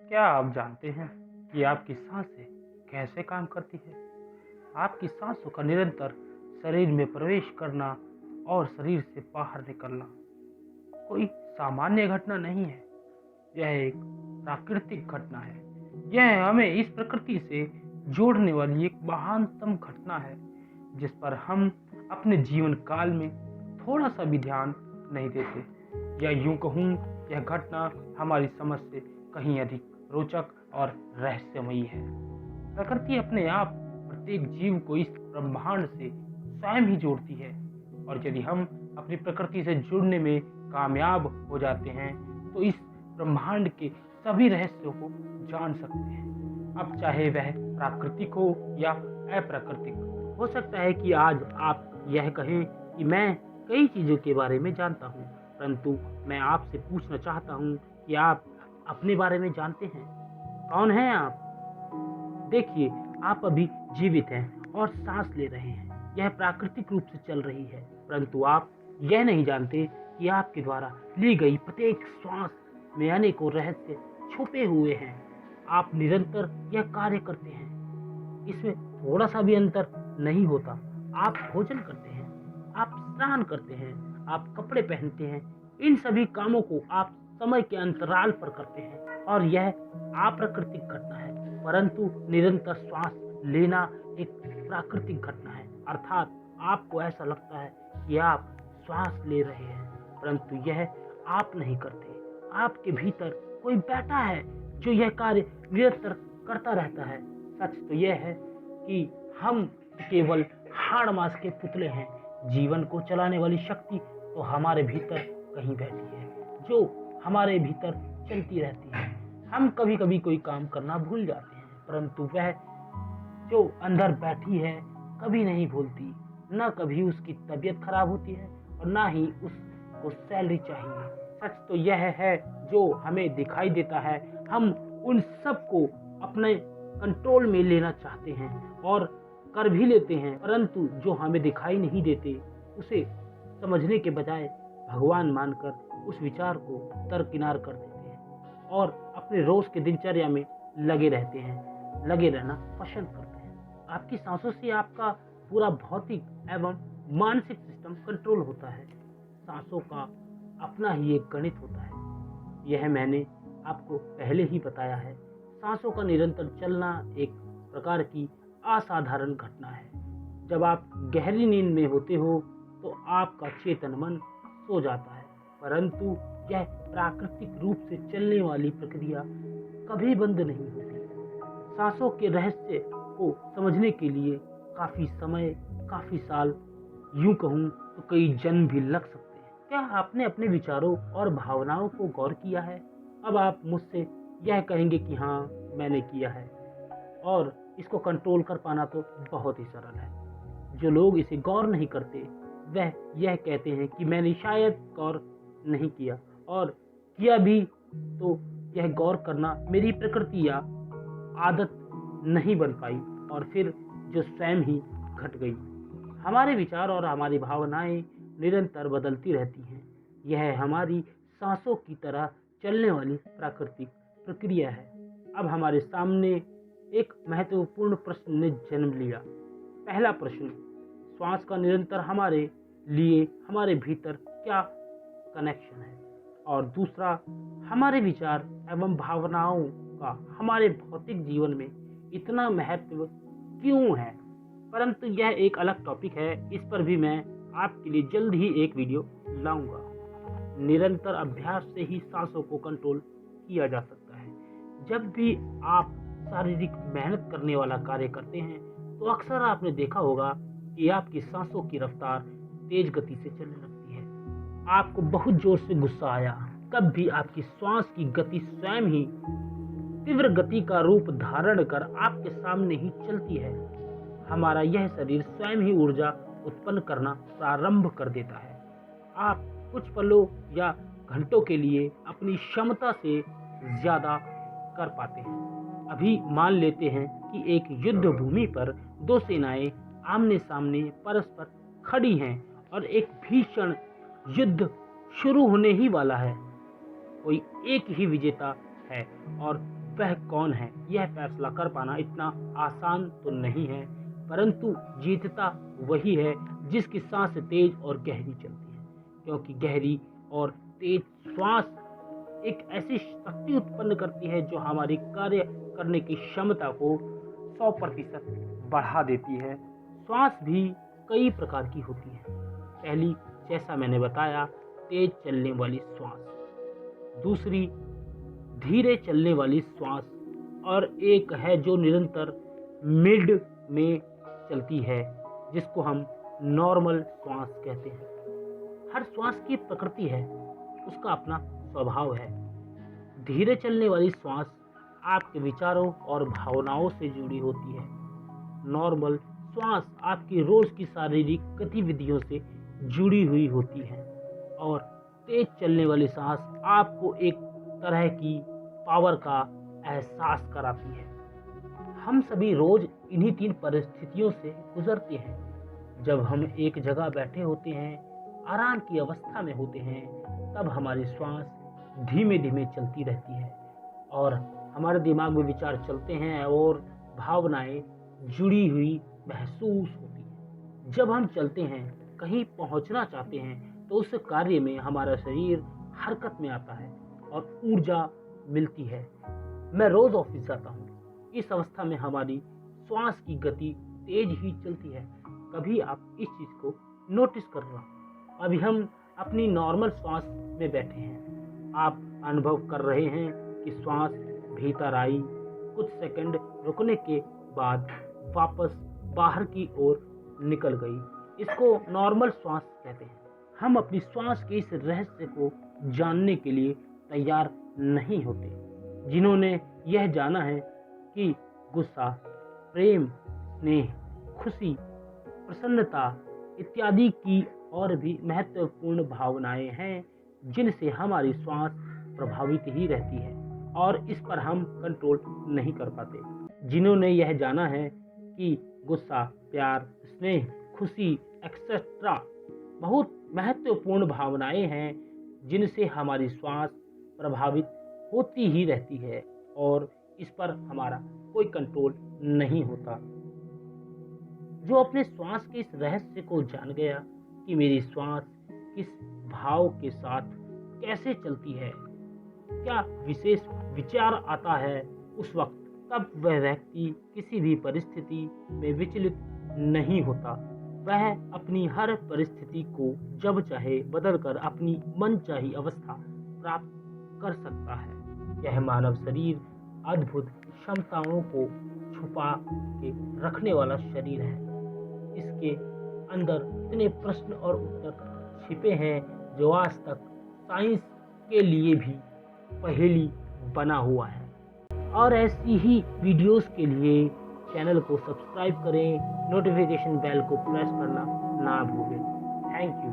क्या आप जानते हैं कि आपकी सांसें कैसे काम करती है? आपकी सांसों का निरंतर शरीर में प्रवेश करना और शरीर से बाहर निकलना कोई सामान्य घटना नहीं है। यह एक प्राकृतिक घटना है। यह हमें इस प्रकृति से जोड़ने वाली एक महानतम घटना है जिस पर हम अपने जीवन काल में थोड़ा सा भी ध्यान नहीं देते। या यूं कहूँ, यह घटना हमारी समझ से कहीं अधिक रोचक और रहस्यमयी है। प्रकृति अपने आप प्रत्येक जीव को इस ब्रह्मांड से स्वयं ही जोड़ती है, और यदि हम अपनी प्रकृति से जुड़ने में कामयाब हो जाते हैं तो इस ब्रह्मांड के सभी रहस्यों को जान सकते हैं। अब चाहे वह प्राकृतिक हो या अप्राकृतिक। हो सकता है कि आज आप यह कहें कि मैं कई चीज़ों के बारे में जानता हूँ, परंतु मैं आपसे पूछना चाहता हूँ कि आप अपने बारे में जानते हैं? कौन हैं आप? देखिए, आप अभी जीवित हैं और सांस ले रहे हैं। यह प्राकृतिक रूप से चल रही है, परंतु आप यह नहीं जानते कि आपके द्वारा ली गई प्रत्येक श्वास में अनेकों रहस्य छुपे हुए हैं। आप निरंतर यह कार्य करते हैं, इसमें थोड़ा सा भी अंतर नहीं होता। आप भोजन करते हैं, आप स्नान करते हैं, आप कपड़े पहनते हैं। इन सभी कामों को आप समय के अंतराल पर करते हैं, और यह अप्राकृतिक घटना है। परंतु निरंतर श्वास लेना एक प्राकृतिक घटना है। अर्थात आपको ऐसा लगता है कि आप श्वास ले रहे हैं, परंतु यह आप नहीं करते। आपके भीतर कोई बैठा है जो यह कार्य निरंतर करता रहता है। सच तो यह है कि हम केवल हाड़ मांस के पुतले हैं। जीवन को चलाने वाली शक्ति तो हमारे भीतर कहीं बैठी है, जो हमारे भीतर चलती रहती है। हम कभी कभी कोई काम करना भूल जाते हैं, परंतु वह जो अंदर बैठी है कभी नहीं भूलती। न कभी उसकी तबीयत खराब होती है और ना ही उसको सैलरी चाहिए। सच तो यह है जो हमें दिखाई देता है, हम उन सब को अपने कंट्रोल में लेना चाहते हैं और कर भी लेते हैं, परंतु जो हमें दिखाई नहीं देते उसे समझने के बजाय भगवान मानकर उस विचार को दरकिनार कर देते हैं और अपने रोज के दिनचर्या में लगे रहते हैं, लगे रहना पसंद करते हैं। आपकी सांसों से आपका पूरा भौतिक एवं मानसिक सिस्टम कंट्रोल होता है। सांसों का अपना ही एक गणित होता है, यह मैंने आपको पहले ही बताया है। सांसों का निरंतर चलना एक प्रकार की असाधारण घटना है। जब आप गहरी नींद में होते हो तो आपका चेतन मन सो जाता है, परंतु यह प्राकृतिक रूप से चलने वाली प्रक्रिया कभी बंद नहीं होती। सांसों के रहस्य को समझने के लिए काफी समय, काफी साल, यूं कहूँ तो कई जन्म भी लग सकते हैं। क्या आपने अपने विचारों और भावनाओं को गौर किया है? अब आप मुझसे यह कहेंगे कि हाँ, मैंने किया है, और इसको कंट्रोल कर पाना तो बहुत ही सरल है। जो लोग इसे गौर नहीं करते वह यह कहते हैं कि मैंने शायद गौर नहीं किया, और किया भी तो यह गौर करना मेरी प्रकृति या आदत नहीं बन पाई, और फिर जो स्वयं ही घट गई। हमारे विचार और हमारी भावनाएं निरंतर बदलती रहती हैं। यह हमारी सांसों की तरह चलने वाली प्राकृतिक प्रक्रिया है। अब हमारे सामने एक महत्वपूर्ण प्रश्न ने जन्म लिया। पहला प्रश्न, श्वास का निरंतर हमारे लिए हमारे भीतर क्या कनेक्शन है? और दूसरा, हमारे विचार एवं भावनाओं का हमारे भौतिक जीवन में इतना महत्व क्यों है? परंतु यह एक अलग टॉपिक है, इस पर भी मैं आपके लिए जल्द ही एक वीडियो लाऊंगा। निरंतर अभ्यास से ही सांसों को कंट्रोल किया जा सकता है। जब भी आप शारीरिक मेहनत करने वाला कार्य करते हैं तो अक्सर आपने देखा होगा कि आपकी सांसों की रफ्तार तेज गति से चलने लगती है। आपको बहुत जोर से गुस्सा आया, तब भी आपकी श्वास की गति स्वयं ही तीव्र गति का रूप धारण कर आपके सामने ही चलती है। हमारा यह शरीर स्वयं ही ऊर्जा उत्पन्न करना प्रारंभ कर देता है। आप कुछ पलों या घंटों के लिए अपनी क्षमता से ज्यादा कर पाते हैं। अभी मान लेते हैं कि एक युद्ध भूमि पर दो सेनाएं आमने सामने परस्पर खड़ी हैं और एक भीषण युद्ध शुरू होने ही वाला है। कोई एक ही विजेता है और वह कौन है यह फैसला कर पाना इतना आसान तो नहीं है, परंतु जीतता वही है जिसकी सांस तेज और गहरी चलती है, क्योंकि गहरी और तेज श्वास एक ऐसी शक्ति उत्पन्न करती है जो हमारी कार्य करने की क्षमता को 100% बढ़ा देती है। श्वास भी कई प्रकार की होती है। पहली, जैसा मैंने बताया, तेज चलने वाली श्वास, दूसरी धीरे चलने वाली श्वास, और एक है जो निरंतर मिड में चलती है जिसको हम नॉर्मल श्वास कहते हैं। हर श्वास की प्रकृति है, उसका अपना स्वभाव है। धीरे चलने वाली श्वास आपके विचारों और भावनाओं से जुड़ी होती है। नॉर्मल श्वास आपकी रोज की शारीरिक गतिविधियों से जुड़ी हुई होती है। और तेज चलने वाली सांस आपको एक तरह की पावर का एहसास कराती है। हम सभी रोज इन्हीं 3 परिस्थितियों से गुजरते हैं। जब हम एक जगह बैठे होते हैं, आराम की अवस्था में होते हैं, तब हमारी श्वास धीमे धीमे चलती रहती है और हमारे दिमाग में विचार चलते हैं और भावनाएं जुड़ी हुई महसूस होती है। जब हम चलते हैं, कहीं पहुंचना चाहते हैं, तो उस कार्य में हमारा शरीर हरकत में आता है और ऊर्जा मिलती है। मैं रोज ऑफिस जाता हूँ, इस अवस्था में हमारी श्वास की गति तेज ही चलती है। कभी आप इस चीज को नोटिस करना। अभी हम अपनी नॉर्मल श्वास में बैठे हैं, आप अनुभव कर रहे हैं कि श्वास भीतर आई, कुछ सेकंड रुकने के बाद वापस बाहर की ओर निकल गई। इसको नॉर्मल श्वास कहते हैं। हम अपनी श्वास के इस रहस्य को जानने के लिए तैयार नहीं होते। जिन्होंने यह जाना है कि गुस्सा, प्रेम, स्नेह, खुशी, प्रसन्नता इत्यादि की और भी महत्वपूर्ण भावनाएं हैं जिनसे हमारी श्वास प्रभावित ही रहती है और इस पर हम कंट्रोल नहीं कर पाते। जिन्होंने यह जाना है कि गुस्सा, प्यार, स्नेह, खुशी एक्सेट्रा बहुत महत्वपूर्ण भावनाएं हैं जिनसे हमारी श्वास प्रभावित होती ही रहती है और इस पर हमारा कोई कंट्रोल नहीं होता। जो अपने श्वास के इस रहस्य को जान गया कि मेरी श्वास किस भाव के साथ कैसे चलती है, क्या विशेष विचार आता है उस वक्त, तब वह व्यक्ति किसी भी परिस्थिति में विचलित नहीं होता। वह अपनी हर परिस्थिति को जब चाहे बदलकर अपनी मनचाही अवस्था प्राप्त कर सकता है। यह मानव शरीर अद्भुत क्षमताओं को छुपा के रखने वाला शरीर है। इसके अंदर इतने प्रश्न और उत्तर छिपे हैं जो आज तक साइंस के लिए भी पहेली बना हुआ है। और ऐसी ही वीडियोस के लिए चैनल को सब्सक्राइब करें, नोटिफिकेशन बेल को प्रेस करना ना भूलें। Thank you.